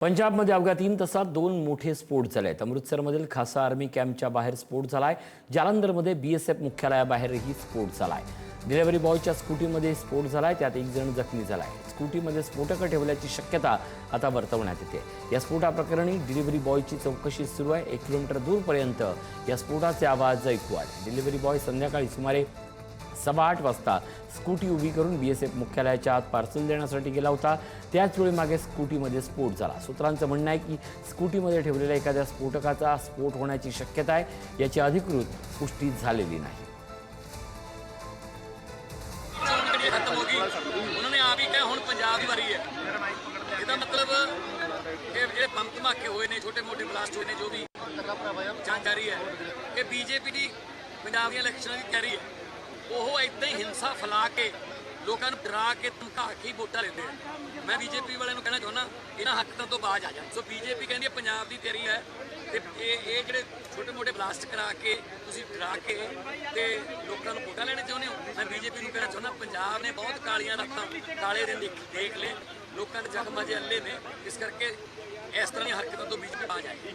पंजाबमध्ये अवघ्या 3 तासात 2 मोठे स्फोट झाले आहेत। अमृतसरमधील खासा आर्मी कॅम्पच्या बाहेर स्फोट झालाय। जालंधरमध्ये बीएसएफ मुख्यालयाबाहेरही स्फोट झालाय। डिलिव्हरी बॉयच्या स्कूटीमध्ये स्फोट झालाय, त्यात एक जण जखमी झालाय। स्कूटीमध्ये स्फोटकं ठेवल्याची शक्यता आता वर्तवण्यात येते। या स्फोटाप्रकरणी डिलिव्हरी बॉयची चौकशी सुरू आहे। 1 किलोमीटर दूरपर्यंत या स्फोटाचे आवाज ऐकू आले। डिलिव्हरी बॉय संध्याकाळी सुमारे 8:15 वाजता स्कूटी उभी करून बीएसएफ मुख्यालयाच्या आत पार्सल देण्यासाठी गेला होता। त्याच वेळी मागे स्कूटीमध्ये स्फोट झाला। सूत्रांचं म्हणणं आहे की स्कूटीमध्ये ठेवलेल्या एखाद्या स्फोटकाचा स्फोट होण्याची शक्यता आहे। याची अधिकृत पुष्टी झालेली नाही। खत्म हो गई, उन्होंने आप ही कहा हुण पंजाब की वारी है। इसका मतलब कि जो बम धमाके हुए ने, छोटे मोटे ब्लास्ट हुए ने, जो भी जानकारी है कि बीजेपी की पंजाब दी इलैक्शन की तैयारी है, वो इदा ही हिंसा फैला के लोगों को डरा के धमका के वोटा लेते हैं। मैं बीजेपी वाले कहना चाहना इन्होंने हरकतों तो बाज आ जाए। सो बीजेपी कहती है पंजाब की तैयारी है, ये जोड़े छोटे मोटे ब्लास्ट करा के तुसीं डरा के ते लोगों को वोटा लेने चाहते हो। मैं बीजेपी को कहना चाहना पंजाब ने बहुत कालियां रातां काले दिन देख ले, लोगों के जख्म अजे अल्ले ने, इस करके इस तरह की हरकतों तो बीजेपी बाज आएगी।